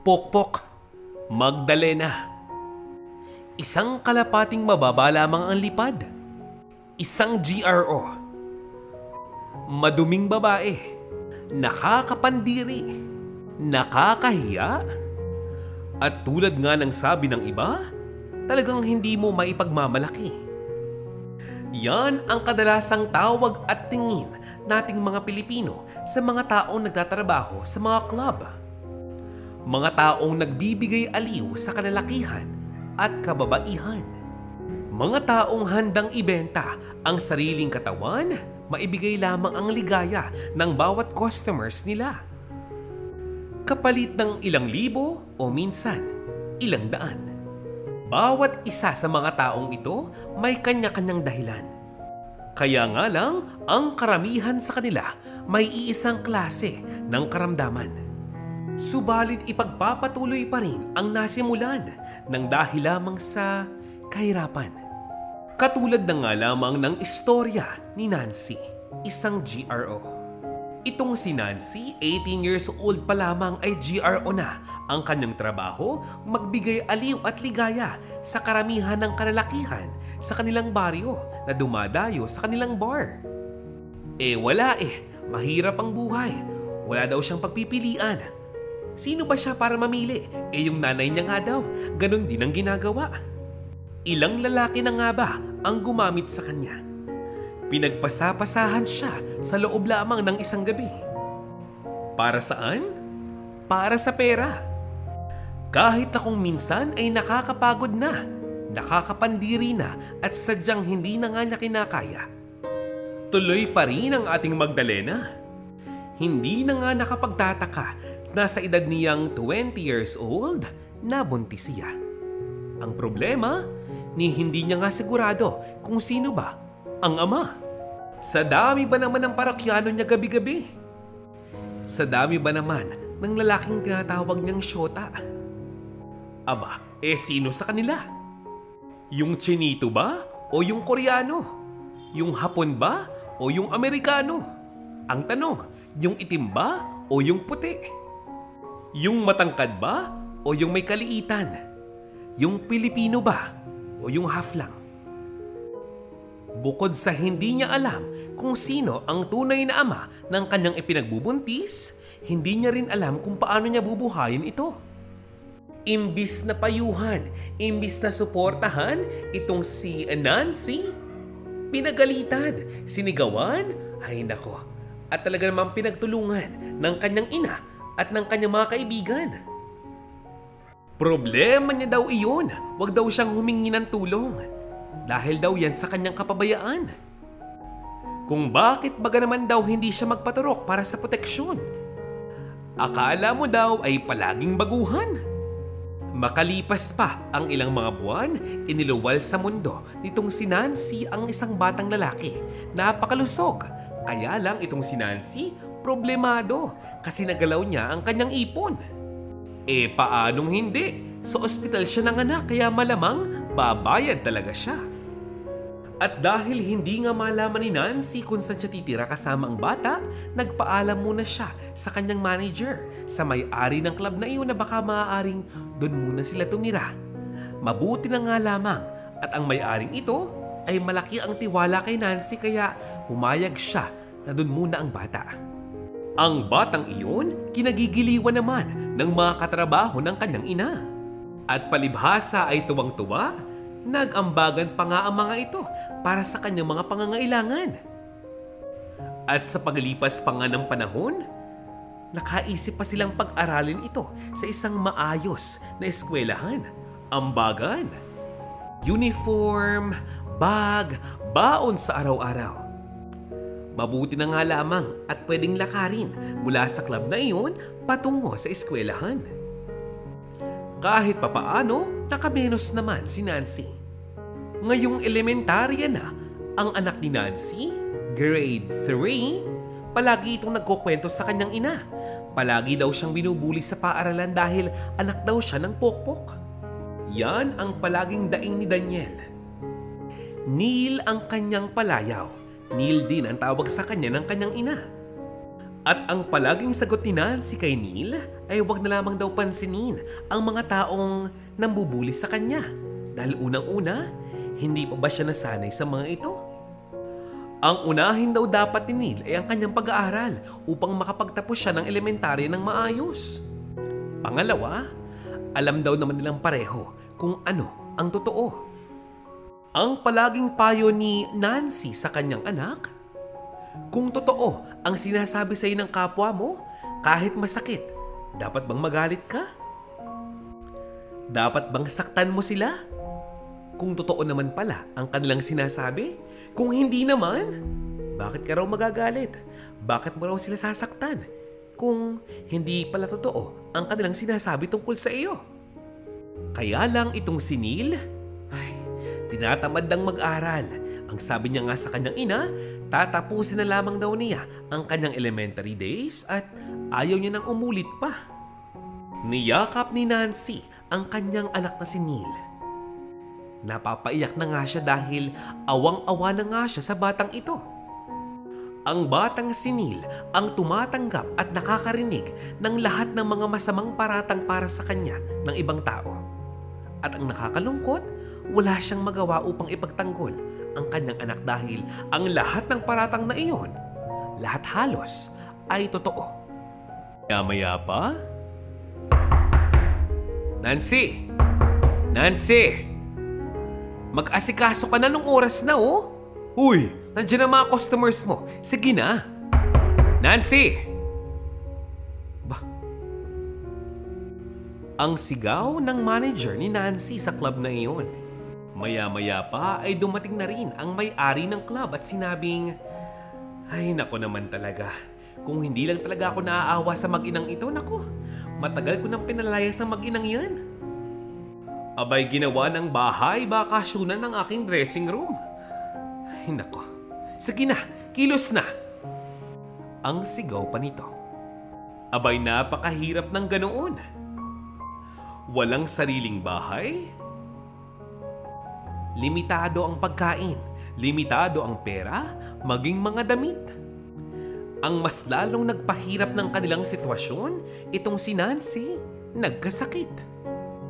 Pokpok, Magdalena. Isang kalapating mababa lamang ang lipad. Isang GRO. Maduming babae. Nakakapandiri. Nakakahiya. At tulad nga ng sabi ng iba, talagang hindi mo maipagmamalaki. Yan ang kadalasang tawag at tingin nating mga Pilipino sa mga taong nagtatrabaho sa mga club. Mga taong nagbibigay aliw sa kalalakihan at kababaihan. Mga taong handang ibenta ang sariling katawan, maibigay lamang ang ligaya ng bawat customers nila. Kapalit ng ilang libo o minsan ilang daan. Bawat isa sa mga taong ito may kanya-kanyang dahilan. Kaya nga lang, ang karamihan sa kanila may iisang klase ng karamdaman. Subalit ipagpapatuloy pa rin ang nasimulan ng dahil lamang sa kahirapan. Katulad na nga lamang ng istorya ni Nancy, isang GRO. Itong si Nancy, 18 years old pa lamang ay GRO na. Ang kanyang trabaho, magbigay aliw at ligaya sa karamihan ng kalalakihan sa kanilang baryo na dumadayo sa kanilang bar. Wala mahirap ang buhay. Wala daw siyang pagpipilian. Sino ba siya para mamili? Yung nanay niya nga daw, ganun din ang ginagawa. Ilang lalaki na nga ba ang gumamit sa kanya? Pinagpasapasahan siya sa loob lamang ng isang gabi. Para saan? Para sa pera. Kahit akong minsan ay nakakapagod na, nakakapandiri na at sadyang hindi na nga niya kinakaya. Tuloy pa rin ang ating Magdalena. Hindi na nga nakapagtataka, nasa edad niyang 20 years old, nabuntis siya. Ang problema, hindi niya nga sigurado kung sino ba ang ama. Sa dami ba naman ng parokyano niya gabi-gabi? Sa dami ba naman ng lalaking tinatawag niyang syota? Aba, sino sa kanila? Yung Chinito ba o yung Koreano? Yung Hapon ba o yung Amerikano? Ang tanong, yung itim ba o yung puti? Yung matangkad ba o yung may kaliitan? Yung Pilipino ba o yung half lang? Bukod sa hindi niya alam kung sino ang tunay na ama ng kanyang ipinagbubuntis, hindi niya rin alam kung paano niya bubuhayin ito. Imbis na payuhan, imbis na suportahan itong si Nancy, pinagalitan, sinigawan, ay nako, at talaga namang pinagtulungan ng kanyang ina at ng kanyang mga kaibigan. Problema niya daw iyon, wag daw siyang humingi ng tulong. Dahil daw yan sa kanyang kapabayaan. Kung bakit baga naman daw hindi siya magpaturok para sa proteksyon. Akala mo daw ay palaging baguhan. Makalipas pa ang ilang mga buwan, iniluwal sa mundo nitong si Nancy ang isang batang lalaki. Napakalusog. Kaya lang itong si Nancy, problemado kasi nagalaw niya ang kanyang ipon. Paanong hindi? Sa ospital siya nanganak kaya malamang babayad talaga siya. At dahil hindi nga malaman ni Nancy kung saan siya titira kasama ang bata, nagpaalam muna siya sa kanyang manager, sa may-ari ng club na iyon na baka maaaring doon muna sila tumira. Mabuti na nga lamang at ang may-aring ito ay malaki ang tiwala kay Nancy kaya pumayag siya na doon muna ang bata. Ang batang iyon kinagigiliwan naman ng mga katrabaho ng kanyang ina. At palibhasa ay tuwang-tuwa, nag-ambagan pa nga ang mga ito para sa kanyang mga pangangailangan. At sa paglipas pa nga ng panahon, nakaisip pa silang pag-aralin ito sa isang maayos na eskwelahan. Ambagan, uniform, bag, baon sa araw-araw. Mabuti na nga lamang at pwedeng lakarin mula sa club na iyon patungo sa eskwelahan. Kahit papaano, nakamenos naman si Nancy. Ngayong elementarya na ang anak ni Nancy, grade 3, palagi itong nagkukwento sa kanyang ina. Palagi daw siyang binubuli sa paaralan dahil anak daw siya ng pokpok. Yan ang palaging daing ni Daniel. Neil ang kanyang palayaw. Neil din ang tawag sa kanya ng kanyang ina. At ang palaging sagot ni Nancy kay Neil ay wag na lamang daw pansinin ang mga taong nambubuli sa kanya. Dahil unang-una, hindi pa ba siya nasanay sa mga ito? Ang unahin daw dapat ni Neil ay ang kanyang pag-aaral upang makapagtapos siya ng elementarya ng maayos. Pangalawa, alam daw naman nilang pareho kung ano ang totoo. Ang palaging payo ni Nancy sa kanyang anak, kung totoo ang sinasabi sa iyo ng kapwa mo, kahit masakit, dapat bang magalit ka? Dapat bang saktan mo sila? Kung totoo naman pala ang kanilang sinasabi, kung hindi naman, bakit ka raw magagalit? Bakit mo raw sila sasaktan? Kung hindi pala totoo ang kanilang sinasabi tungkol sa iyo. Kaya lang itong si Neil, tinatamad ng mag-aral. Ang sabi niya nga sa kanyang ina, tatapusin na lamang daw niya ang kanyang elementary days at ayaw niya nang umulit pa. Niyakap ni Nancy ang kanyang anak na si Neil. Napapaiyak na nga siya dahil awang-awa na nga siya sa batang ito. Ang batang si Neil ang tumatanggap at nakakarinig ng lahat ng mga masamang paratang para sa kanya ng ibang tao. At ang nakakalungkot, wala siyang magawa upang ipagtanggol ang kanyang anak dahil ang lahat ng paratang na iyon, lahat halos ay totoo. Maya pa? Nancy! Nancy! Mag-asikaso ka na nung oras na oh! Uy! Nandiyan ang mga customers mo. Sige na! Nancy! Ang sigaw ng manager ni Nancy sa club na iyon. Maya-maya pa ay dumating na rin ang may-ari ng club at sinabing, ay nako naman talaga, kung hindi lang talaga ako naaawa sa mag-inang ito, nako, matagal ko nang pinalayas ang mag-inang yan. Abay ginawa ng bahay bakasyunan ng aking dressing room. Ay nako, sige na, kilos na. Ang sigaw pa nito. Abay napakahirap ng ganoon. Walang sariling bahay, limitado ang pagkain, limitado ang pera, maging mga damit. Ang mas lalong nagpahirap ng kanilang sitwasyon, itong si Nancy, nagkasakit.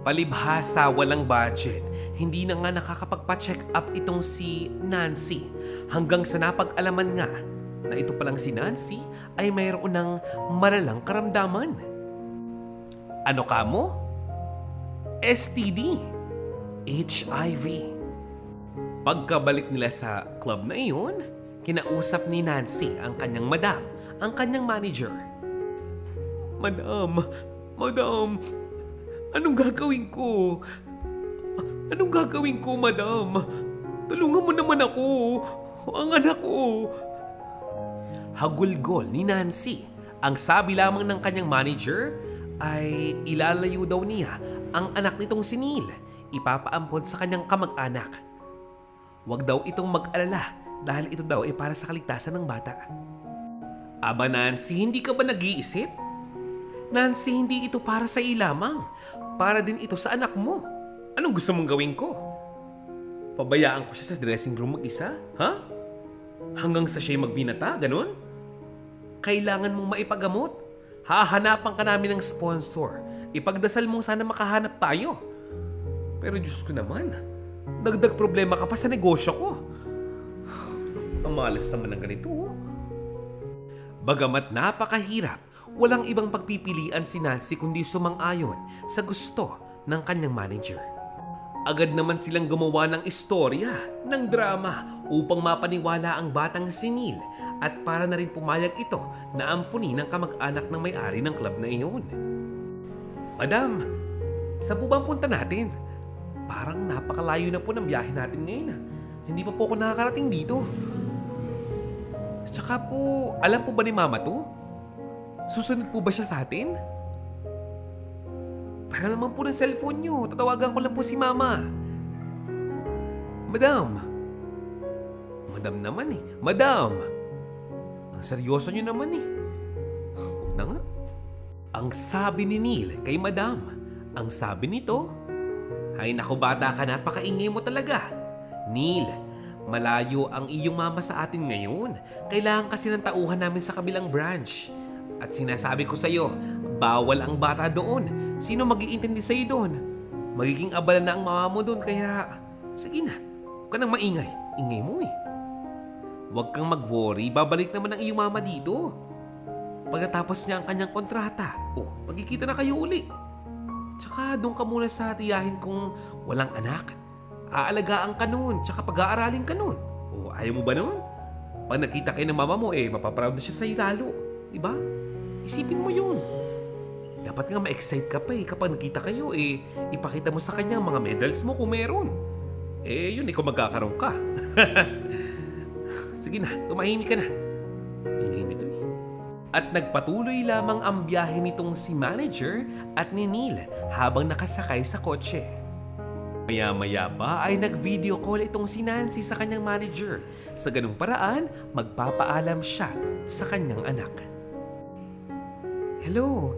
Palibhasa walang budget, hindi na nga nakakapagpa-check up itong si Nancy hanggang sa napag-alaman nga na ito palang si Nancy ay mayroon ng malalang karamdaman. Ano ka mo? STD, HIV. Pagkabalik nila sa club na iyon, kinausap ni Nancy ang kanyang madam, ang kanyang manager. Madam, anong gagawin ko? Anong gagawin ko, madam? Tulungan mo naman ako, ang anak ko. Hagulgol ni Nancy. Ang sabi lamang ng kanyang manager ay ilalayo daw niya ang anak nitong si Neil. Ipapaampon sa kanyang kamag-anak. Huwag daw itong mag-alala dahil ito daw ay para sa kaligtasan ng bata. Aba Nancy, hindi ka ba nag-iisip? Nancy, hindi ito para sa iyo lamang. Para din ito sa anak mo. Anong gusto mong gawin ko? Pabayaan ko siya sa dressing room mag-isa? Ha? Hanggang sa siya'y magbinata? Ganon? Kailangan mong maipagamot. Hahanapan ka namin ng sponsor. Ipagdasal mong sana makahanap tayo. Pero Diyos ko naman, dagdag problema ka pa sa negosyo ko. Ang malas naman ng ganito. Bagamat napakahirap, walang ibang pagpipilian si Nancy kundi sumang-ayon sa gusto ng kanyang manager. Agad naman silang gumawa ng istorya, ng drama upang mapaniwala ang batang si Neil at para na rin pumayag ito na ampunin ng kamag-anak ng may-ari ng club na iyon. Madam, saan po ba ang punta natin? Parang napakalayo na po ng biyahe natin ngayon. Hindi pa po ako nakakarating dito. Tsaka po, alam po ba ni Mama to? Susunod po ba siya sa atin? Para naman po ng cellphone nyo. Tatawagan ko lang po si Mama. Madam. Madam naman eh. Madam. Ang seryoso nyo naman eh. Huwag na nga. Ang sabi ni Neil kay Madam, ang sabi nito, ay naku bata ka, napakaingay mo talaga. Neil, malayo ang iyong mama sa atin ngayon. Kailangan kasi ng tauhan namin sa kabilang branch. At sinasabi ko sa'yo, bawal ang bata doon. Sino mag-iintindi sa'yo doon? Magiging abala na ang mama mo doon, kaya sige na, huwag ka nang maingay. Ingay mo eh. Huwag kang mag-worry, babalik naman ang iyong mama dito. Pagkatapos niya ang kanyang kontrata, magkikita na kayo uli. Tsaka doon ka muna sa tiyahin kung walang anak. Aalagaan ka nun, tsaka pag-aaralin ka nun. Ayaw mo ba nun? Pag nakita kayo ng mama mo, mapaproud na siya sa'yo lalo. Diba? Isipin mo yun. Dapat nga ma-excite ka pa kapag nakita kayo, ipakita mo sa kanya mga medals mo kung meron. Yun, kung magkakaroon ka. Sige na, tumahimik ka na. Ingay nito eh. At nagpatuloy lamang ang biyahe nitong si manager at ni Neil habang nakasakay sa kotse. Maya-maya pa ay nag-video call itong si Nancy sa kanyang manager. Sa ganung paraan, magpapaalam siya sa kanyang anak. Hello.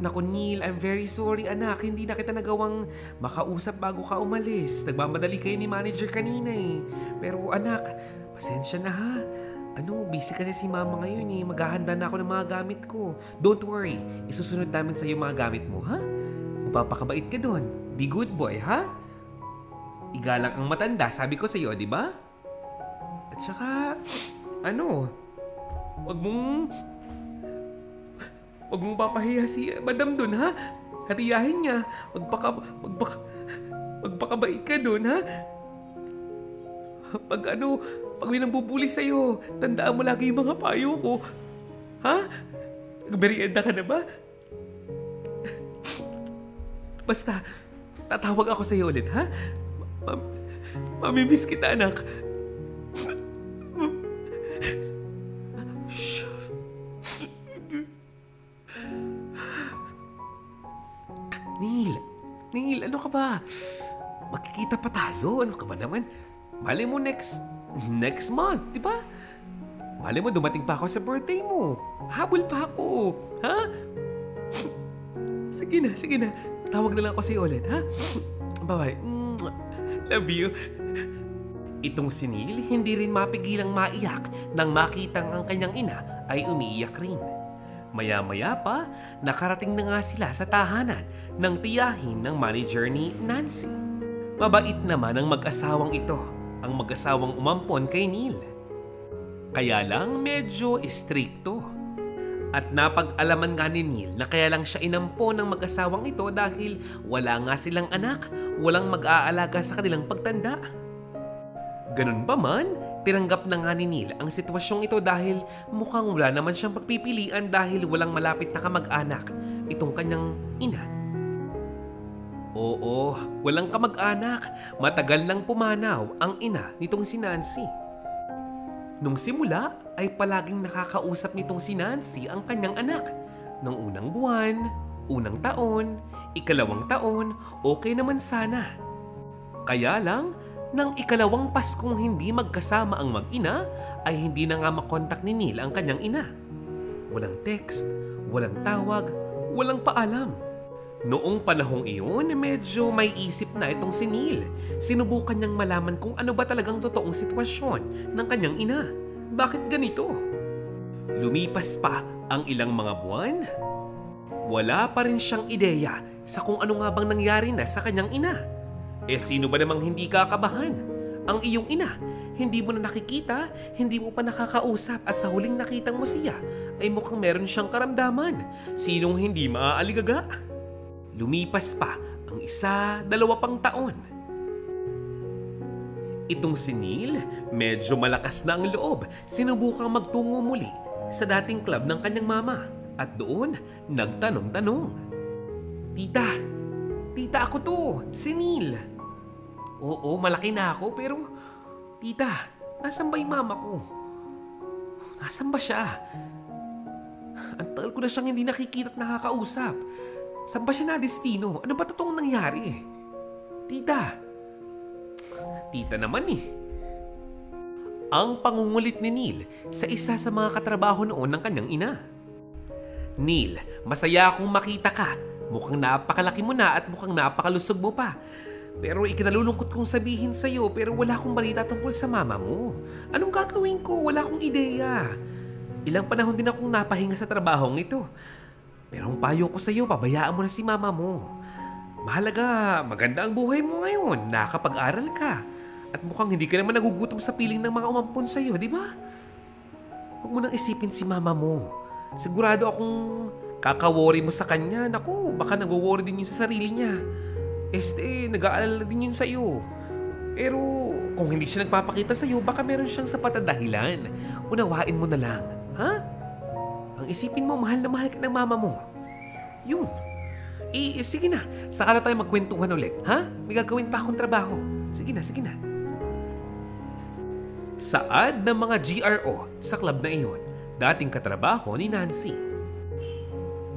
Naku Neil, I'm very sorry anak. Hindi na kita nagawang makausap bago ka umalis. Nagmamadali kayo ni manager kanina eh. Pero anak, pasensya na ha. Busy kasi si mama ngayon eh. Maghahanda na ako ng mga gamit ko. Don't worry, isusunod namin sa iyo mga gamit mo ha. Magpapakabait ka doon. Be good boy ha. Igalang ang matanda, sabi ko sa iyo, di ba? At saka, wag mong papahiya si madam dun, ha? Hatiyahin niya. Magpakabait ka dun, ha? Pag may nambubuli sa'yo, tandaan mo lagi yung mga payo ko. Ha? Nagmerienda ka na ba? Basta, tatawag ako sa'yo ulit, ha? Mamimiss kita, anak. Neil, ano ka ba? Magkikita pa tayo. Ano ka ba naman? Malay mo next month, di ba? Malay mo dumating pa ako sa birthday mo. Habol pa ako. Ha? Sige na. Tawag na lang ako sa'yo ulit, ha? Bye-bye. Love you. Itong si Neil, hindi rin mapigilang maiyak nang makitang ang kanyang ina ay umiiyak rin. Maya-maya pa, nakarating na nga sila sa tahanan ng tiyahin ng manager ni Nancy. Mabait naman ang mag-asawang ito, ang mag-asawang umampon kay Neil. Kaya lang medyo istrikto. At napag-alaman nga ni Neil na kaya lang siya inampon ng mag-asawang ito dahil wala nga silang anak, walang mag-aalaga sa kanilang pagtanda. Ganun pa man, tinanggap na nga ni Neil ang sitwasyong ito dahil mukhang wala naman siyang pagpipilian dahil walang malapit na kamag-anak, itong kanyang ina. Oo, walang kamag-anak, matagal nang pumanaw ang ina nitong si Nancy. Nung simula ay palaging nakakausap nitong si Nancy ang kanyang anak. Nung unang buwan, unang taon, ikalawang taon, okay naman sana. Kaya lang, nang ikalawang Paskong hindi magkasama ang mag-ina, ay hindi na nga makontak ni Neil ang kanyang ina. Walang text, walang tawag, walang paalam. Noong panahong iyon, medyo may isip na itong si Neil. Sinubukan niyang malaman kung ano ba talagang totoong sitwasyon ng kanyang ina. Bakit ganito? Lumipas pa ang ilang mga buwan. Wala pa rin siyang ideya sa kung ano nga bang nangyari na sa kanyang ina. Sino ba namang hindi kakabahan? Ang iyong ina, hindi mo na nakikita, hindi mo pa nakakausap at sa huling nakitang mo siya ay mukhang meron siyang karamdaman. Sinong hindi maaaligaga? Lumipas pa ang 1, 2 pang taon. Itong si Neil, medyo malakas na ang loob, sinubukang magtungo muli sa dating club ng kanyang mama at doon nagtanong-tanong. Tita ako to, si Neil. Oo, malaki na ako pero tita, nasan ba yung mama ko? Nasan ba siya? Ang tagal ko na siyang hindi nakikita at nakakausap. Saan ba siya na destino? Ano ba totoong nangyari? Tita naman eh. Ang pangungulit ni Neil sa isa sa mga katrabaho noon ng kanyang ina. Neil, masaya akong makita ka. Mukhang napakalaki mo na at mukhang napakalusog mo pa. Pero ikinalulungkot kong sabihin sa'yo pero wala akong balita tungkol sa mama mo. Anong gagawin ko? Wala akong ideya. Ilang panahon din akong napahinga sa trabahong ito. Pero ang payo ko sa'yo, pabayaan mo na si mama mo. Mahalaga, maganda ang buhay mo ngayon, nakapag-aral ka. At mukhang hindi ka naman nagugutom sa piling ng mga umampon sa'yo, di ba? Huwag mo nang isipin si mama mo. Sigurado akong kaka-worry mo sa kanya. Naku, baka nag-worry din yun sa sarili niya. Nag-aalala din yun sa'yo. Pero kung hindi siya nagpapakita sa'yo, baka meron siyang sapat na dahilan. Unawain mo na lang, ha? Ang isipin mo, mahal na mahal ka ng mama mo. Yun. Sige na. Saka na tayo magkwentuhan ulit, ha? May gagawin pa akong trabaho. Sige na, sige na. Saad ng mga GRO sa club na iyon, dating katrabaho ni Nancy.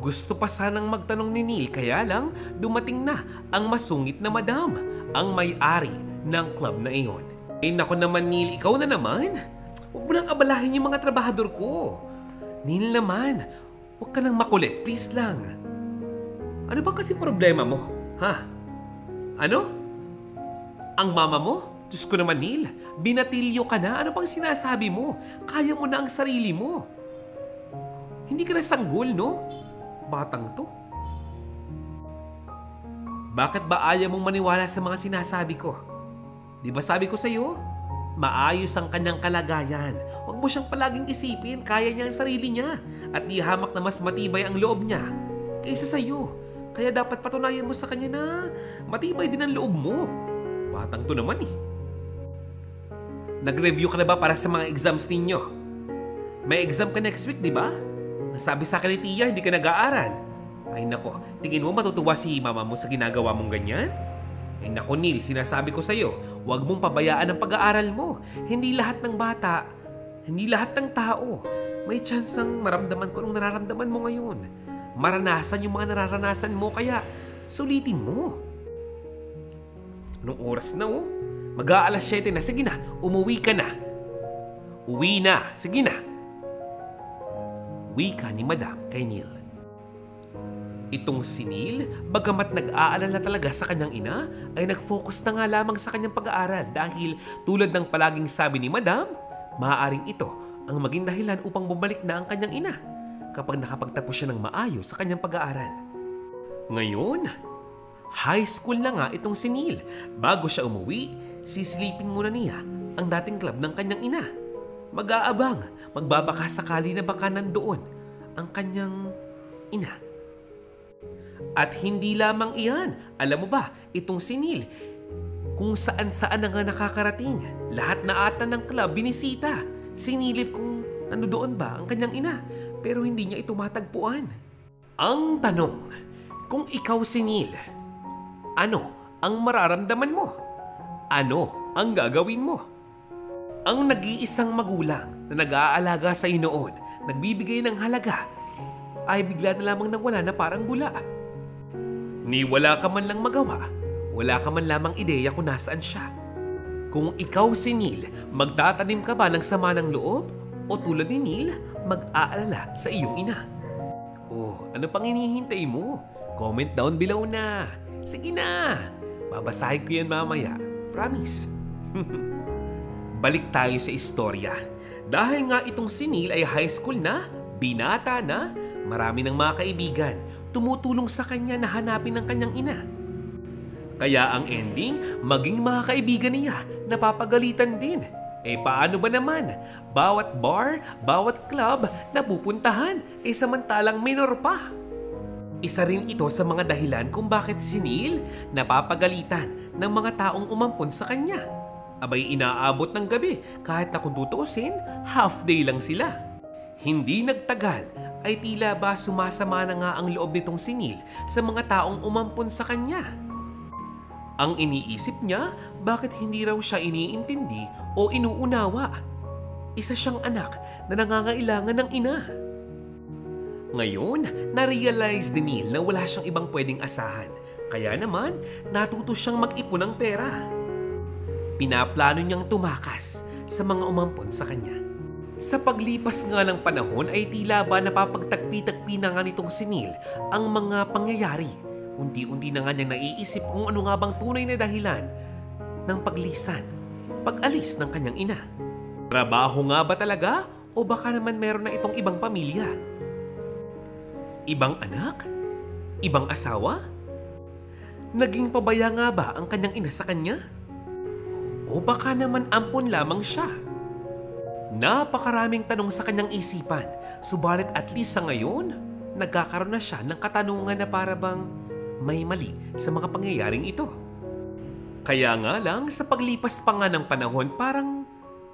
Gusto pa sanang magtanong ni Neil, kaya lang dumating na ang masungit na madam, ang may-ari ng club na iyon. Nako naman Neil, ikaw na naman. Huwag mo nang abalahin yung mga trabahador ko. Neil naman, huwag ka nang makulit, please lang. Ano ba kasi problema mo? Ha? Ano? Ang mama mo? Diyos ko naman, Neil. Binatilyo ka na? Ano pang sinasabi mo? Kaya mo na ang sarili mo. Hindi ka na sanggol, no? Batang to. Bakit ba ayaw mong maniwala sa mga sinasabi ko? Di ba sabi ko sa'yo? Maayos ang kanyang kalagayan. Huwag mo siyang palaging isipin. Kaya niya ang sarili niya. At di hamak na mas matibay ang loob niya kaysa sa'yo. Kaya dapat patunayan mo sa kanya na matibay din ang loob mo. Batang to naman eh. Nag-review ka na ba para sa mga exams ninyo? May exam ka next week, di ba? Nasabi sa akin ni Tia, hindi ka nag-aaral. Ay nako, tingin mo matutuwa si mama mo sa ginagawa mong ganyan? Ay nako Neil, sinasabi ko sa'yo, huwag mong pabayaan ang pag-aaral mo. Hindi lahat ng bata, hindi lahat ng tao, may tsansang maramdaman ko anong nararamdaman mo ngayon. Maranasan yung mga nararanasan mo, kaya sulitin mo. Anong oras na oh? Mag-aalas 7 na. Sige na, umuwi ka na. Uwi na, sige na. Uwi ka ni Madam kay Neil. Itong si Neil, bagamat nag-aalala talaga sa kanyang ina, ay nag-focus na nga lamang sa kanyang pag-aaral dahil tulad ng palaging sabi ni Madam, maaaring ito ang maging dahilan upang bumalik na ang kanyang ina kapag nakapagtapos siya ng maayos sa kanyang pag-aaral. Ngayon, high school na nga itong si Neil. Bago siya umuwi, sisilipin muna niya ang dating club ng kanyang ina. Mag-aabang, magbabaka sakali na baka nandoon ang kanyang ina. At hindi lamang iyan, alam mo ba, itong si Neil, kung saan-saan na nga nakakarating, lahat na ata ng club binisita. Sinilip kung ano doon ba ang kanyang ina, pero hindi niya ito matagpuan. Ang tanong, kung ikaw si Neil, ano ang mararamdaman mo? Ano ang gagawin mo? Ang nag-iisang magulang na nag-aalaga sa iyo noon, nagbibigay ng halaga, ay bigla na lamang nawala na parang bula. Ni wala ka man lang magawa, wala ka man lamang ideya kung nasaan siya. Kung ikaw si Neil, magtatanim ka ba ng sama ng loob? O tulad ni Neil, mag-aalala sa iyong ina? Oh, ano pang hinihintay mo? Comment down below na. Sige na, babasahin ko yan mamaya. Promise. Balik tayo sa istorya. Dahil nga itong si Neil ay high school na, binata na, marami ng mga kaibigan, tumutulong sa kanya na hanapin ang kanyang ina. Kaya ang ending, maging mga kaibigan niya, napapagalitan din. Paano ba naman? Bawat bar, bawat club na pupuntahan, samantalang minor pa. Isa rin ito sa mga dahilan kung bakit si Neil napapagalitan ng mga taong umampon sa kanya. Abay inaabot ng gabi kahit na kung tutuusin, half day lang sila. Hindi nagtagal ay tila ba sumasama na nga ang loob nitong si Neil sa mga taong umampon sa kanya. Ang iniisip niya, bakit hindi raw siya iniintindi o inuunawa? Isa siyang anak na nangangailangan ng ina. Ngayon, na-realize ni Neil na wala siyang ibang pwedeng asahan. Kaya naman, natuto siyang mag-ipon ng pera. Pinaplano niyang tumakas sa mga umampon sa kanya. Sa paglipas nga ng panahon ay tila ba napapagtagpi-tagpi na nga nitong si Neil ang mga pangyayari. Unti-unti na nga niyang naiisip kung ano nga bang tunay na dahilan ng paglisan, pag-alis ng kanyang ina. Trabaho nga ba talaga O baka naman meron na itong ibang pamilya? Ibang anak? Ibang asawa? Naging pabaya nga ba ang kanyang ina sa kanya? O baka naman ampon lamang siya? Napakaraming tanong sa kanyang isipan, subalit at least sa ngayon, nagkakaroon na siya ng katanungan na para bang may mali sa mga pangyayaring ito. Kaya nga lang sa paglipas pa nga ng panahon parang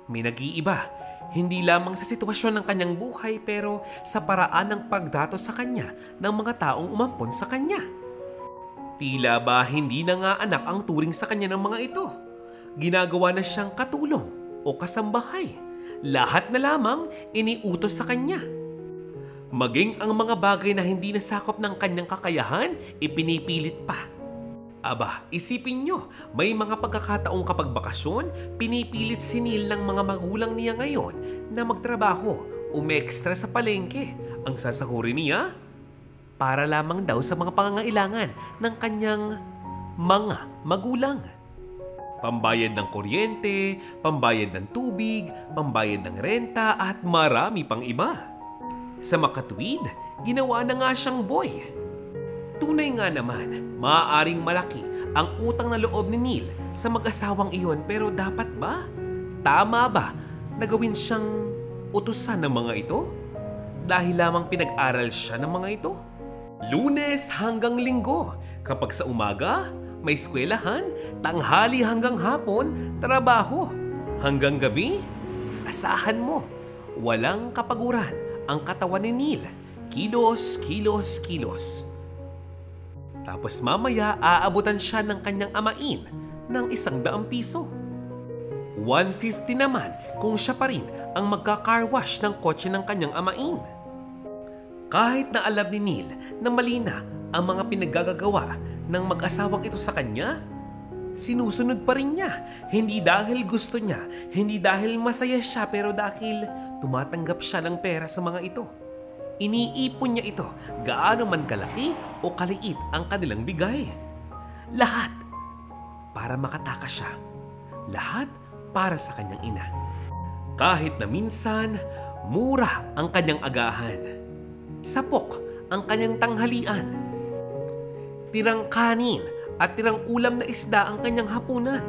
may nag-iiba. Hindi lamang sa sitwasyon ng kanyang buhay pero sa paraan ng pagdato sa kanya ng mga taong umampon sa kanya. Tila ba hindi na nga anak ang turing sa kanya ng mga ito? Ginagawa na siyang katulong o kasambahay. Lahat na lamang iniutos sa kanya. Maging ang mga bagay na hindi nasakop ng kanyang kakayahan, ipinipilit pa. Aba, isipin nyo, may mga pagkakataong kapag bakasyon, pinipilit si Neil ng mga magulang niya ngayon na magtrabaho, umextra sa palengke. Ang sasahurin niya, para lamang daw sa mga pangangailangan ng kanyang mga magulang. Pambayad ng kuryente, pambayad ng tubig, pambayad ng renta at marami pang iba. Sa makatuwid, ginawa na nga siyang boy. Tunay nga naman, maaaring malaki ang utang na loob ni Neil sa mag-asawang iyon pero dapat ba? Tama ba na gawin siyang utusan ng mga ito? Dahil lamang pinag-aral siya ng mga ito? Lunes hanggang Linggo, kapag sa umaga, may eskwelahan, tanghali hanggang hapon, trabaho. Hanggang gabi, asahan mo, walang kapaguran ang katawan ni Neil. Kilos, kilos, kilos. Tapos mamaya aabutan siya ng kanyang amain ng 100 piso. 150 naman kung siya pa rin ang magka-car wash ng kotse ng kanyang amain. Kahit na alam ni Neil na mali na ang mga pinaggagawa ng mag-asawang ito sa kanya, sinusunod pa rin niya. Hindi dahil gusto niya, hindi dahil masaya siya pero dahil tumatanggap siya ng pera sa mga ito. Iniipon niya ito, gaano man kalaki o kaliit ang kanilang bigay. Lahat para makatakas siya. Lahat para sa kanyang ina. Kahit na minsan, mura ang kanyang agahan. Sapok ang kanyang tanghalian. Tirang kanin at tirang ulam na isda ang kanyang hapunan.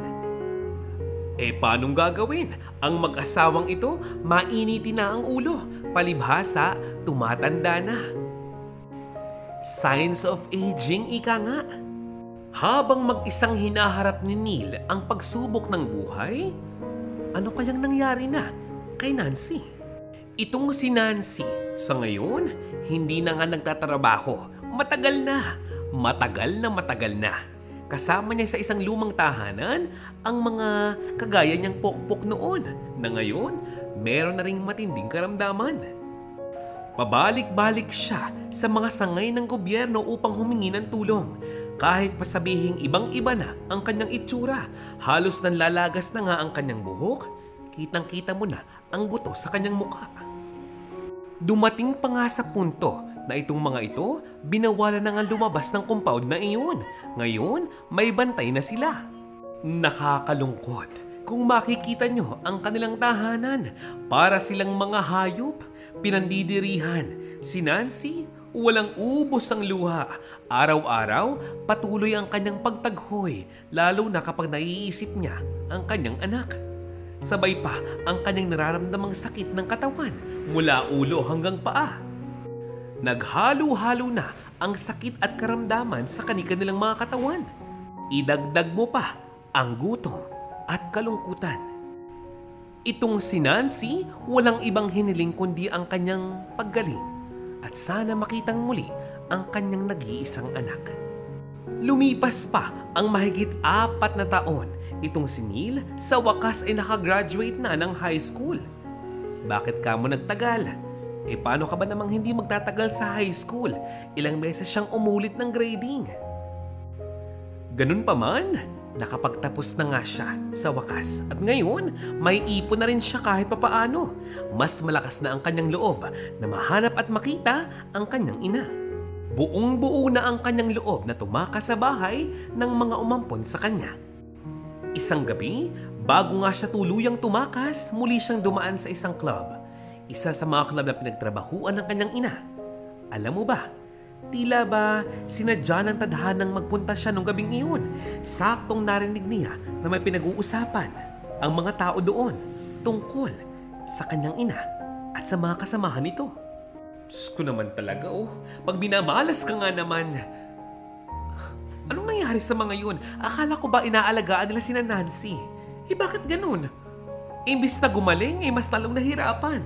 Paanong gagawin? Ang mag-asawang ito, mainiti na ang ulo. Palibhasa, tumatanda na. Signs of aging, ika nga. Habang mag-isang hinaharap ni Neil ang pagsubok ng buhay, ano kayang nangyari na kay Nancy? Itong si Nancy, sa ngayon, hindi na nga nagtatrabaho. Matagal na. Kasama niya sa isang lumang tahanan ang mga kagaya niyang pokpok noon na ngayon meron na ring matinding karamdaman. Pabalik-balik siya sa mga sangay ng gobyerno upang humingi ng tulong. Kahit pasabihing ibang-iba na ang kanyang itsura, halos nanlalagas na nga ang kanyang buhok, kitang-kita mo na ang buto sa kanyang mukha. Dumating pa nga sa punto na itong mga ito, binawalan na nga lumabas ng compound na iyon. Ngayon, may bantay na sila. Nakakalungkot kung makikita nyo ang kanilang tahanan. Para silang mga hayop, pinandidirihan. Si Nancy, walang ubos ang luha. Araw-araw, patuloy ang kanyang pagtaghoy, lalo na kapag naiisip niya ang kanyang anak. Sabay pa ang kanyang nararamdamang sakit ng katawan mula ulo hanggang paa. Naghalo-halo na ang sakit at karamdaman sa kanilang mga katawan. Idagdag mo pa ang gutom at kalungkutan. Itong si Nancy, walang ibang hiniling kundi ang kanyang paggaling at sana makitang muli ang kanyang nag-iisang anak. Lumipas pa ang mahigit 4 na taon. Itong si Neil sa wakas ay nakagraduate na ng high school. Bakit ka mo nagtagal? Paano ka ba namang hindi magtatagal sa high school? Ilang beses siyang umulit ng grading. Ganun pa man, nakapagtapos na nga siya sa wakas. At ngayon, may ipon na rin siya kahit papaano. Mas malakas na ang kanyang loob na mahanap at makita ang kanyang ina. Buong-buo na ang kanyang loob na tumakas sa bahay ng mga umampon sa kanya. Isang gabi, bago nga siya tuluyang tumakas, muli siyang dumaan sa isang club. isa sa mga club na pinagtrabahuan ng kanyang ina. Alam mo ba, tila ba sinadya ng tadhanang magpunta siya nung gabing iyon. Saktong narinig niya na may pinag-uusapan ang mga tao doon tungkol sa kanyang ina at sa mga kasamahan nito. Diyos ko naman talaga pag binamalas ka nga naman. Anong nangyari sa mga yun? Akala ko ba inaalagaan nila sina Nancy? Bakit ganun? Imbis na gumaling, mas lalong nahirapan.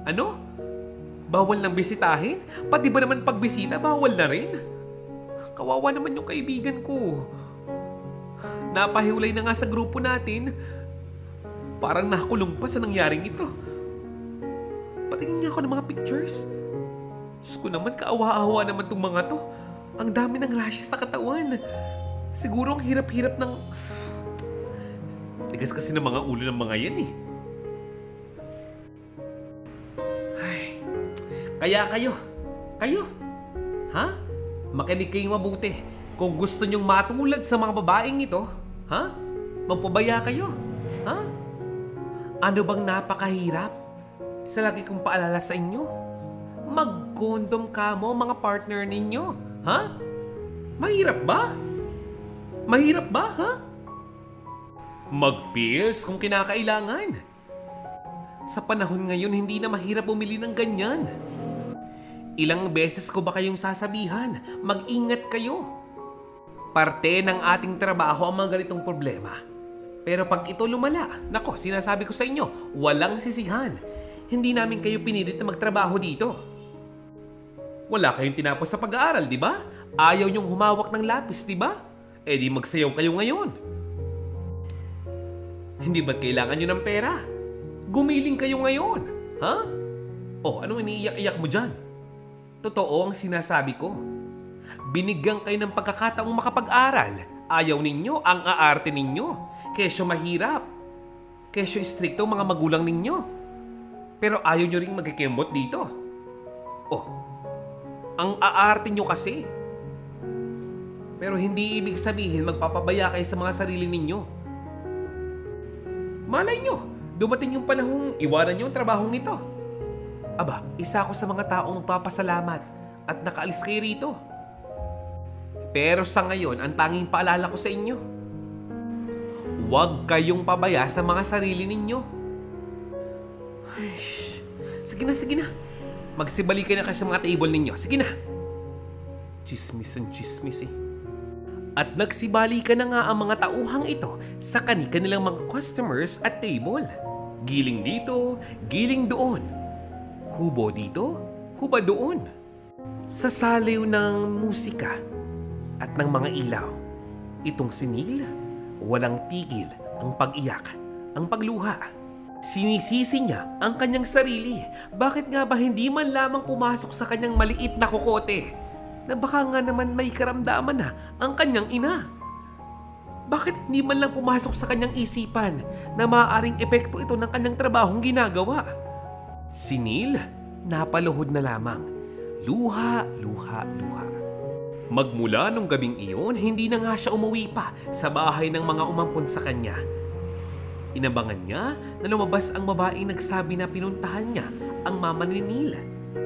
Ano? Bawal nang bisitahin? Pati ba naman pagbisita, bawal na rin? Kawawa naman yung kaibigan ko. Napahiwalay na nga sa grupo natin. Parang nakulong pa sa nangyaring ito. Patingin nga ako ng mga pictures. Diyos ko naman, kaawa-awa naman tong mga to. Ang dami ng rashes sa katawan. Siguro ang hirap-hirap ng... Tigas kasi ng mga ulo ng mga yan Ay, kaya kayo, ha? Makinig kayong mabuti. Kung gusto nyong matulad sa mga babaeng ito, ha? Magpabaya kayo, ha? Ano bang napakahirap? Sa lagi kong paalala sa inyo, mag-condom ka mo mga partner ninyo, ha? Mahirap ba? Mahirap ba, ha? Mag-pills kung kinakailangan. Sa panahon ngayon, hindi na mahirap bumili ng ganyan. Ilang beses ko ba kayong sasabihan, mag-ingat kayo. Parte ng ating trabaho ang mga ganitong problema. Pero pag ito lumala, nako, sinasabi ko sa inyo, walang sisihan. Hindi namin kayo pinilit na magtrabaho dito. Wala kayong tinapos sa pag-aaral, di ba? Ayaw niyong humawak ng lapis, di ba? Eh di magsayaw kayo ngayon. Hindi ba't kailangan nyo ng pera? Gumiling kayo ngayon, ha? Anong iniiyak-iyak mo dyan? Totoo ang sinasabi ko. Binigyan kayo ng pagkakataong makapag-aral. Ayaw ninyo, ang aarte ninyo. Kesyo mahirap. Kesyo istrikto mga magulang ninyo. Pero ayaw nyo ring magkikembot dito. Ang aarte nyo kasi. Pero hindi ibig sabihin magpapabaya kayo sa mga sarili ninyo. Malay nyo, dumating yung panahong iwanan nyo ang trabahong ito. Aba, isa ako sa mga taong magpapasalamat at nakaalis kayo rito. Pero sa ngayon, ang tanging paalala ko sa inyo, huwag kayong pabaya sa mga sarili ninyo. Ay, sige na. Magsibalik kayo na kayo sa mga table ninyo. Sige na. Chismis and chismis At nagsibalikan na nga ang mga tauhang ito sa kanilang mga customers at table. Giling dito, giling doon. Hubo dito, huba doon. Sa saliw ng musika at ng mga ilaw, itong si Neil, walang tigil ang pag-iyak, ang pagluha. Sinisisi niya ang kanyang sarili. Bakit nga ba hindi man lamang pumasok sa kanyang maliit na kokote? Na baka nga naman may karamdaman na ang kanyang ina. Bakit hindi man lang pumasok sa kanyang isipan na maaaring epekto ito ng kanyang trabahong ginagawa? Si Neil, napaluhod na lamang. Luha. Magmula nung gabing iyon, hindi na nga siya umuwi pa sa bahay ng mga umampon sa kanya. Inabangan niya na lumabas ang babaeng nagsabi na pinuntahan niya ang mama ni Neil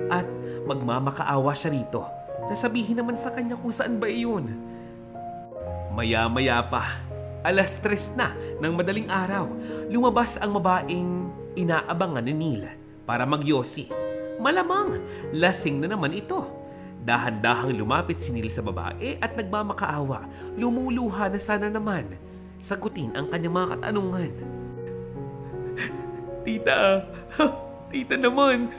at magmamakaawa siya rito. Nasabihin naman sa kanya kung saan ba iyon. Maya-maya pa, 3:00 na ng madaling araw, lumabas ang babaeng inaabangan ni Neil para magyosi. Malamang, lasing na naman ito. Dahan-dahang lumapit si Neil sa babae at nagmamakaawa. Lumuluha na sana naman sagutin ang kanyang mga katanungan. Tita naman.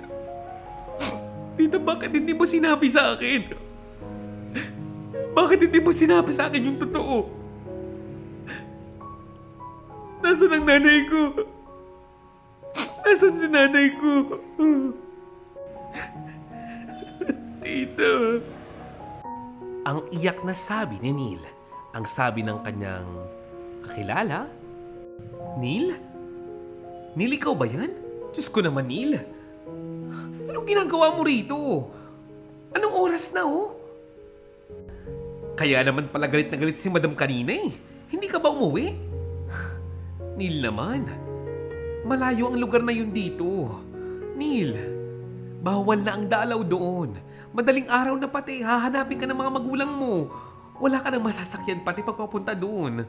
Tita, bakit hindi mo sinabi sa akin? Bakit hindi mo sinabi sa akin yung totoo? Nasaan ang nanay ko? Nasaan si nanay ko? Tita. Ang iyak na sabi ni Neil, ang sabi ng kanyang kakilala. Neil? Neil, ikaw ba yan? Diyos ko naman, Neil. Anong ginagawa mo rito? Anong oras na, Kaya naman pala galit na galit si Madam kanina Hindi ka ba umuwi? Neil naman. Malayo ang lugar na yun dito. Neil, bawal na ang dalaw doon. Madaling araw na pati, hahanapin ka ng mga magulang mo. Wala ka nang masasakyan pati pagpapunta doon.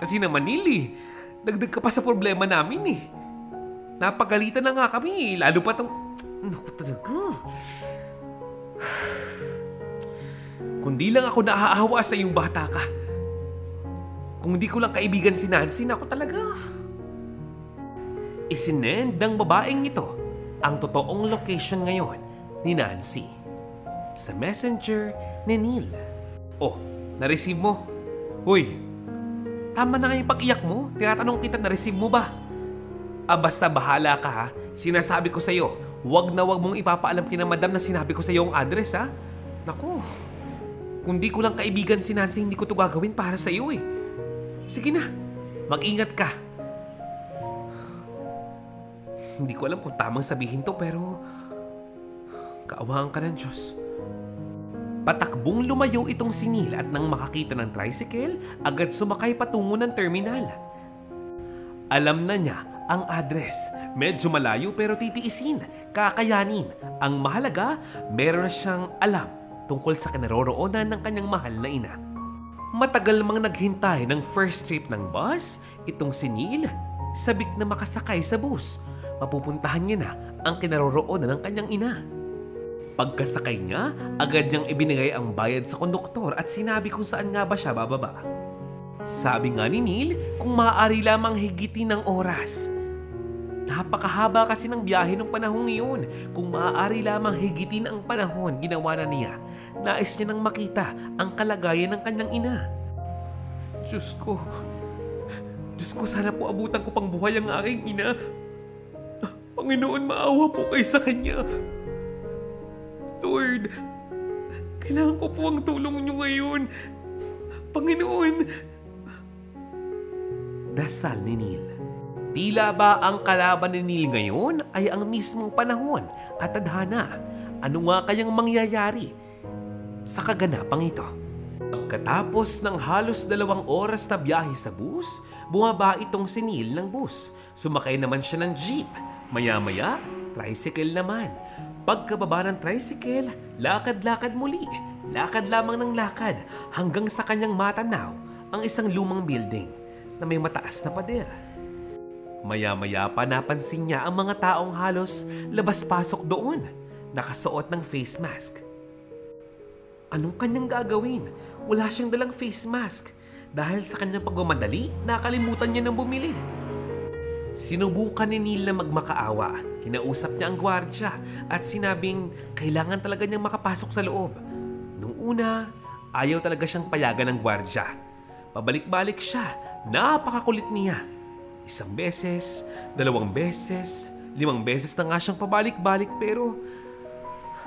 Kasi naman, Neil eh, dagdag ka pa sa problema namin eh. Napagalitan na nga kami, lalo pa tong... Naku talaga. Kundi lang ako naaawa sa iyong bata ka. Kung di ko lang kaibigan si Nancy, naku talaga. Isinend ng babaeng ito ang totoong location ngayon ni Nancy sa messenger ni Neil. Oh, na-receive mo? Uy, tama na nga yung pag-iyak mo. Tinatanong kita, na-receive mo ba? Basta bahala ka ha. Sinasabi ko sa'yo, wag na wag mong ipapaalam kina madam na sinabi ko sa'yo ang address ha. Naku, kung di ko lang kaibigan si Nancy, hindi ko to gagawin para sa'yo eh. Sige na, mag-ingat ka. Hindi ko alam kung tamang sabihin to pero kaawaan ka ng Diyos. Patakbong lumayo itong si Neil at nang makakita ng tricycle, agad sumakay patungo ng terminal. Alam na niya ang address. Medyo malayo pero titiisin, kakayanin. Ang mahalaga, meron na siyang alam tungkol sa kinaroroonan ng kanyang mahal na ina. Matagal mang naghintay ng first trip ng bus, itong si Neil, sabik na makasakay sa bus. Mapupuntahan niya na ang kinaroroonan ng kanyang ina. Pagkasakay niya, agad niyang ibinigay ang bayad sa konduktor at sinabi kung saan nga ba siya bababa. Sabi nga ni Neil kung maaari lamang higitin ng oras. Napakahaba kasi ng biyahe ng panahong iyon. Kung maaari lamang higitin ang panahon, ginawa na niya. Nais niya nang makita ang kalagayan ng kanyang ina. Diyos ko, sana po abutan ko pang buhay ang aking ina. Panginoon, maawa po kayo sa kanya. Lord, kailangan ko po ang tulong niyo ngayon. Panginoon. Dasal ni Neil. Tila ba ang kalaban ni Neil ngayon ay ang mismong panahon at tadhana? Ano nga kayang mangyayari sa kaganapang ito? Pagkatapos ng halos 2 oras na biyahe sa bus, bumaba itong si Neil ng bus. Sumakay naman siya ng jeep. Maya-maya, tricycle naman. Pagkababa ng tricycle, lakad-lakad muli. Lakad lamang ng lakad hanggang sa kanyang matanaw ang isang lumang building na may mataas na pader. Maya-maya pa napansin niya ang mga taong halos labas-pasok doon, nakasuot ng face mask. Anong kanyang gagawin? Wala siyang dalang face mask. Dahil sa kanyang pagmamadali, nakalimutan niya ng bumili. Sinubukan ni Neil na magmakaawa. Kinausap niya ang gwardya at sinabing kailangan talaga niyang makapasok sa loob. Noong una, ayaw talaga siyang payagan ng gwardya. Pabalik-balik siya. Napakakulit niya. 1 beses, 2 beses, 5 beses na nga siyang pabalik-balik pero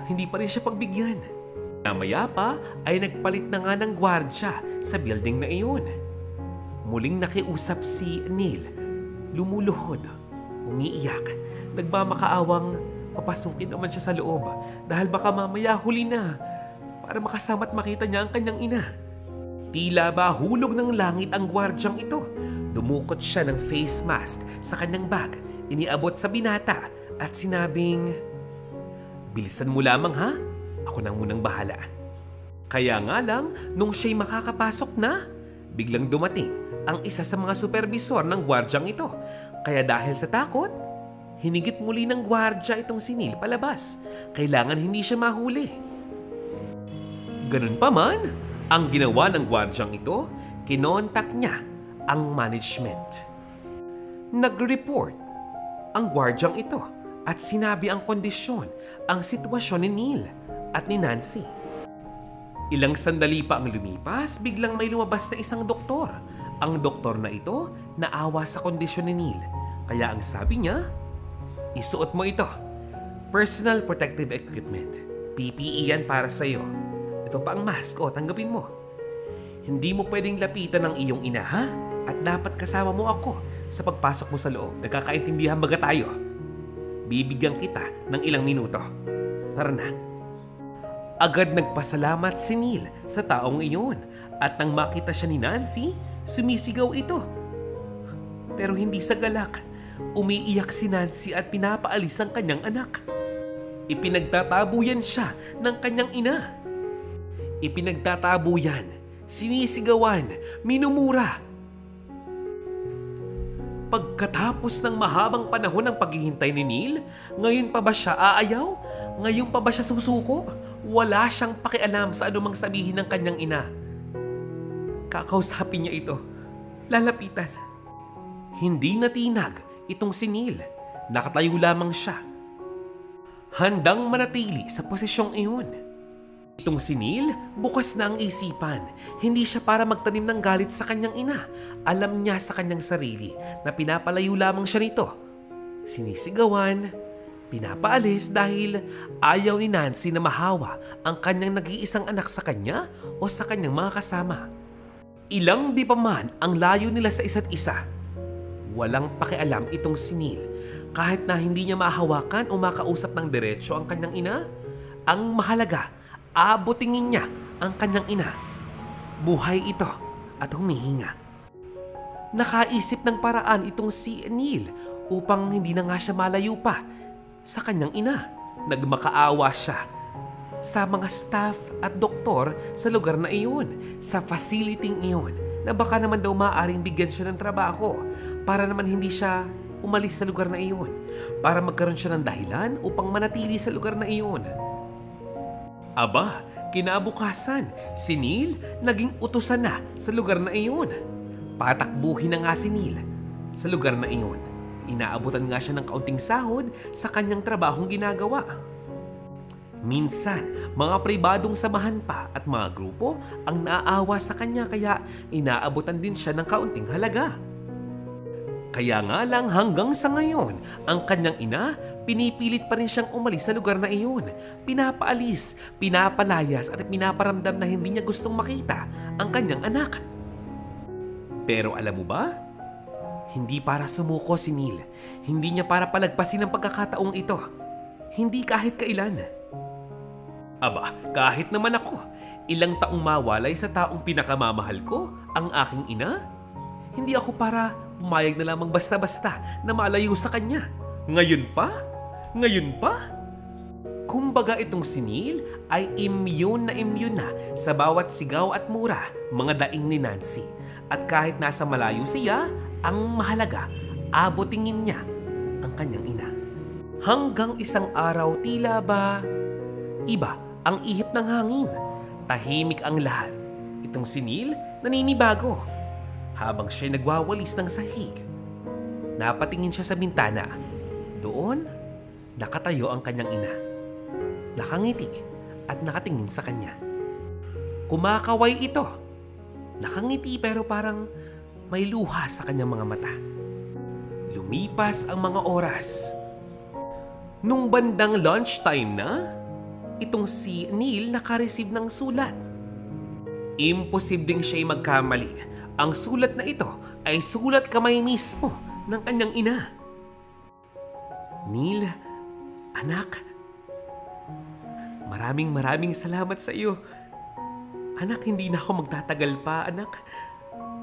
hindi pa rin siya pagbigyan. Maya pa ay nagpalit na nga ng gwardya sa building na iyon. Muling nakiusap si Neil. Lumuluhod, umiiyak, nagmamakaawang papasukin naman siya sa loob dahil baka mamaya huli na para makasama't makita niya ang kanyang ina. Tila ba hulog ng langit ang gwardyang ito. Dumukot siya ng face mask sa kanyang bag, iniabot sa binata at sinabing, "Bilisan mo lamang ha, ako nang munang bahala." Kaya nga lang, nung siya'y makakapasok na, biglang dumating ang isa sa mga supervisor ng gwardyang ito. Kaya dahil sa takot, hinigit muli ng gwardya itong si Neil palabas. Kailangan hindi siya mahuli. Ganun pa man, ang ginawa ng gwardyang ito, kinontak niya ang management. Nag-report ang gwardyang ito at sinabi ang kondisyon, ang sitwasyon ni Neil at ni Nancy. Ilang sandali pa ang lumipas, biglang may lumabas na isang doktor. Ang doktor na ito naawa sa kondisyon ni Neil. Kaya ang sabi niya, isuot mo ito. Personal Protective Equipment. PPE yan para sa'yo. Ito pa ang mask, tanggapin mo. Hindi mo pwedeng lapitan ng iyong ina ha? At dapat kasama mo ako sa pagpasok mo sa loob. Nagkakaintindihan baga tayo. Bibigyan kita ng ilang minuto. Tara na. Agad nagpasalamat si Neil sa taong iyon. At nang makita siya ni Nancy, sumisigaw ito. Pero hindi sa galak. Umiiyak si Nancy at pinapaalis ang kanyang anak. Ipinagtatabuyan siya ng kanyang ina. Ipinagtatabuyan, sinisigawan, minumura. Pagkatapos ng mahabang panahon ng paghihintay ni Neil, ngayon pa ba siya aayaw? Ngayon pa ba siya susuko? Wala siyang pakialam sa anumang sabihin ng kanyang ina. Kakausapin niya ito. Lalapitan. Hindi natinag itong si Neil. Nakatayo lamang siya. Handang manatili sa posisyong iyon. Itong si Neil, bukas na ang isipan. Hindi siya para magtanim ng galit sa kanyang ina. Alam niya sa kanyang sarili na pinapalayo lamang siya nito. Sinisigawan, pinapaalis dahil ayaw ni Nancy na mahawa ang kanyang nag-iisang anak sa kanya o sa kanyang mga kasama. Ilang di pa man ang layo nila sa isa't isa. Walang pakialam itong si Neil kahit na hindi niya mahawakan o makausap ng diretsyo ang kanyang ina. Ang mahalaga, abutingin niya ang kanyang ina. Buhay ito at humihinga. Nakaisip ng paraan itong si Neil upang hindi na nga siya malayo pa sa kanyang ina. Nagmakaawa siya sa mga staff at doktor sa lugar na iyon, sa facility iyon, na baka naman daw maaaring bigyan siya ng trabaho para naman hindi siya umalis sa lugar na iyon, para magkaroon siya ng dahilan upang manatili sa lugar na iyon. Aba, kinabukasan, si Neil naging utusan na sa lugar na iyon. Patakbuhin na nga si Neil sa lugar na iyon. Inaabutan nga siya ng kaunting sahod sa kanyang trabahong ginagawa. Minsan, mga pribadong samahan pa at mga grupo ang naaawa sa kanya kaya inaabutan din siya ng kaunting halaga. Kaya nga lang hanggang sa ngayon, ang kanyang ina, pinipilit pa rin siyang umalis sa lugar na iyon. Pinapaalis, pinapalayas at pinaparamdam na hindi niya gustong makita ang kanyang anak. Pero alam mo ba? Hindi para sumuko si Neil. Hindi niya para palagpasin ang pagkakataong ito. Hindi kahit kailan. Aba, kahit naman ako, ilang taong mawalay sa taong pinakamamahal ko, ang aking ina, hindi ako para pumayag na lamang basta-basta na malayo sa kanya. Ngayon pa? Ngayon pa? Kumbaga itong si Neil ay immune na sa bawat sigaw at mura, mga daing ni Nancy. At kahit nasa malayo siya, ang mahalaga, abutingin niya ang kanyang ina. Hanggang isang araw tila ba iba ang ihip ng hangin. Tahimik ang lahat. Itong si Neil naninibago. Habang siya nagwawalis ng sahig, napatingin siya sa bintana. Doon, nakatayo ang kanyang ina. Nakangiti at nakatingin sa kanya. Kumakaway ito. Nakangiti pero parang may luha sa kanyang mga mata. Lumipas ang mga oras. Nung bandang lunchtime na, itong si Neil nakareceive ng sulat. Imposibleng siya'y magkamali. Ang sulat na ito ay sulat kamay mismo ng kanyang ina. Neil, anak, maraming salamat sa iyo. Anak, hindi na ako magtatagal pa, anak.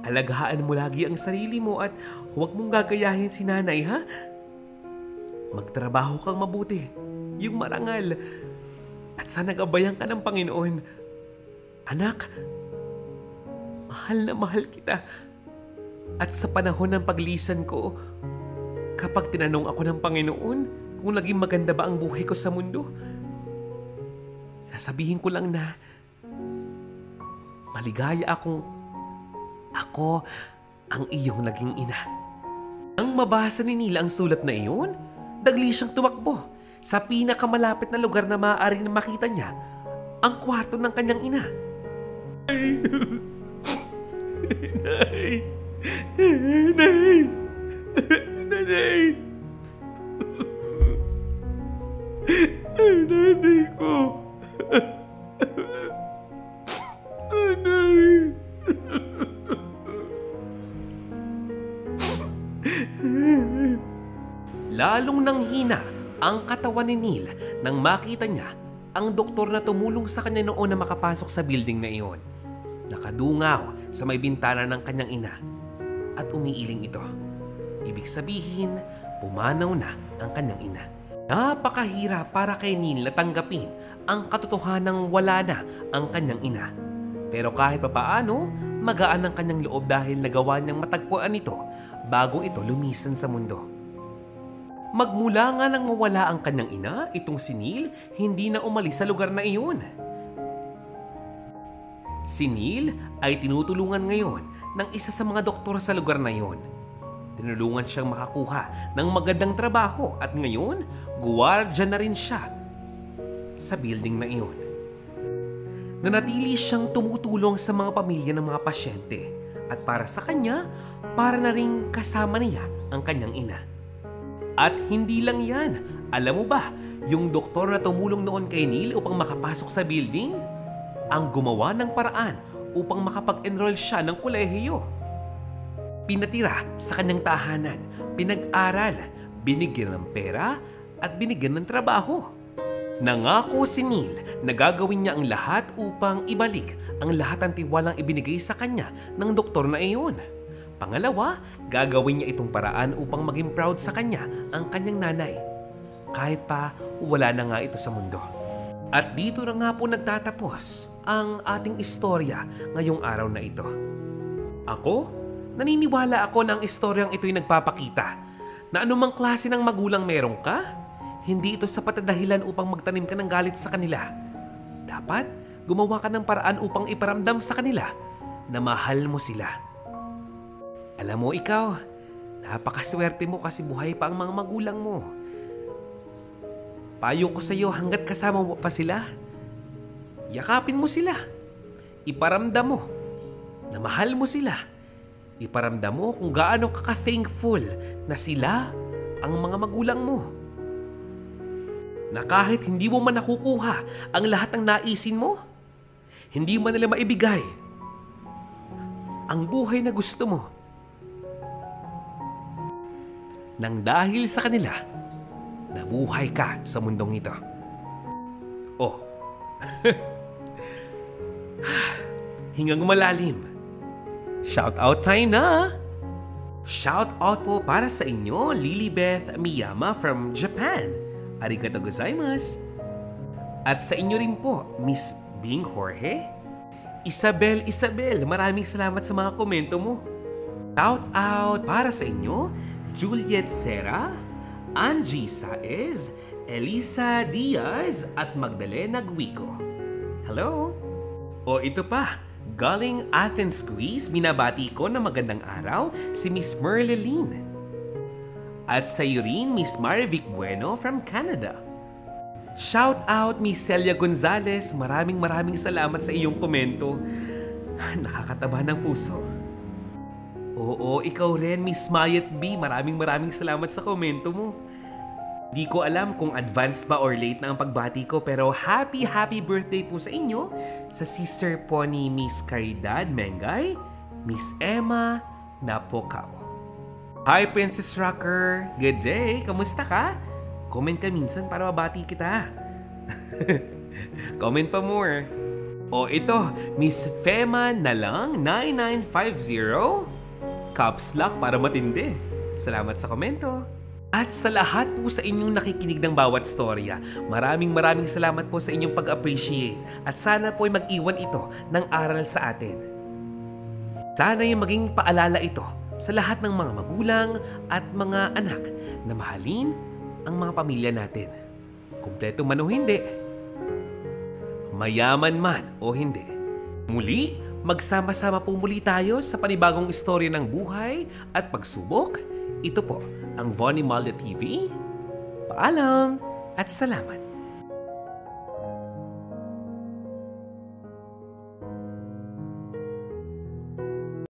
Alagaan mo lagi ang sarili mo at huwag mong gagayahin si nanay, ha? Magtrabaho kang mabuti, yung marangal, at sana gabayan ka ng Panginoon. Anak, mahal na mahal kita. At sa panahon ng paglisan ko, kapag tinanong ako ng Panginoon kung naging maganda ba ang buhay ko sa mundo, sasabihin ko lang na maligaya akong ako ang iyong naging ina. Nang mabasa ni Neil ang sulat na iyon, dagli siyang tumakbo sa pinakamalapit na lugar na maaaring makita niya ang kwarto ng kanyang ina. Nay! Nay! Nanay! Nanay ko! Nanay! Lalong nanghina ang katawan ni Neil nang makita niya ang doktor na tumulong sa kanya noon na makapasok sa building na iyon. Nakadungaw sa may bintana ng kanyang ina at umiiling ito. Ibig sabihin, pumanaw na ang kanyang ina. Napakahirap para kay Neil na tanggapin ang katotohanang wala na ang kanyang ina. Pero kahit papaano, magaan ang kanyang loob dahil nagawa niyang matagpuan ito bago ito lumisan sa mundo. Magmula nga nang mawala ang kanyang ina, itong si Neil hindi na umalis sa lugar na iyon. Si Neil ay tinutulungan ngayon ng isa sa mga doktor sa lugar na iyon. Tinulungan siyang makakuha ng magandang trabaho at ngayon, guwardya na rin siya sa building na iyon. Nanatili siyang tumutulong sa mga pamilya ng mga pasyente at para sa kanya, para na rin kasama niya ang kanyang ina. At hindi lang yan, alam mo ba, yung doktor na tumulong noon kay Neil upang makapasok sa building, ang gumawa ng paraan upang makapag-enroll siya ng kolehiyo. Pinatira sa kanyang tahanan, pinag-aral, binigyan ng pera at binigyan ng trabaho. Nangako si Neil na gagawin niya ang lahat upang ibalik ang lahat ng tiwalang ibinigay sa kanya ng doktor na iyon. Pangalawa, gagawin niya itong paraan upang maging proud sa kanya ang kanyang nanay. Kahit pa wala na nga ito sa mundo. At dito na nga po nagtatapos ang ating istorya ngayong araw na ito. Naniniwala ako na ang istoryang ito'y nagpapakita na anumang klase ng magulang meron ka, hindi ito sapat na dahilan upang magtanim ka ng galit sa kanila. Dapat gumawa ka ng paraan upang iparamdam sa kanila na mahal mo sila. Alam mo ikaw, napakaswerte mo kasi buhay pa ang mga magulang mo. Payo ko sa iyo hanggat kasama mo pa sila, yakapin mo sila. Iparamdam mo na mahal mo sila. Iparamdam mo kung gaano ka ka-thankful na sila ang mga magulang mo. Na kahit hindi mo man nakukuha ang lahat ng naisin mo, hindi mo nila maibigay ang buhay na gusto mo. Nang dahil sa kanila, nabuhay ka sa mundong ito. Hingang malalim. Shout out time na! Shout out po para sa inyo, Lilibeth Miyama from Japan. Arigato gozaimasu. At sa inyo rin po, Miss Bing Jorge. Isabel, maraming salamat sa mga komento mo. Shout out para sa inyo, Juliet Serra, Angie Saez, Elisa Diaz at Magdalena Guico. Hello! Ito pa. Galing Athens, Greece, binabati ko na magandang araw si Miss Merleline. At sa iyo rin, Miss Marivic Bueno from Canada. Shout out Miss Celia Gonzalez, maraming salamat sa iyong komento. Nakakataba ng puso. Oo, ikaw rin Miss Mayet B, maraming salamat sa komento mo. Di ko alam kung advance ba or late na ang pagbati ko pero happy birthday po sa inyo sa sister po ni Miss Caridad Mengay, Miss Emma Napocao. Hi Princess Rocker! Good day! Kamusta ka? Comment ka minsan para mabati kita. Comment pa more. Ito, Miss Fema Nalang 9950. Caps lock para matindi. Salamat sa komento. At sa lahat po sa inyong nakikinig ng bawat storya, maraming salamat po sa inyong pag-appreciate at sana po ay mag-iwan ito ng aral sa atin. Sana ay maging paalala ito sa lahat ng mga magulang at mga anak na mahalin ang mga pamilya natin. Kumpleto man o hindi, mayaman man o hindi. Muli, magsama-sama po muli tayo sa panibagong istorya ng buhay at pagsubok. Ito po ang Vonnie Malya TV. Paalam at salamat.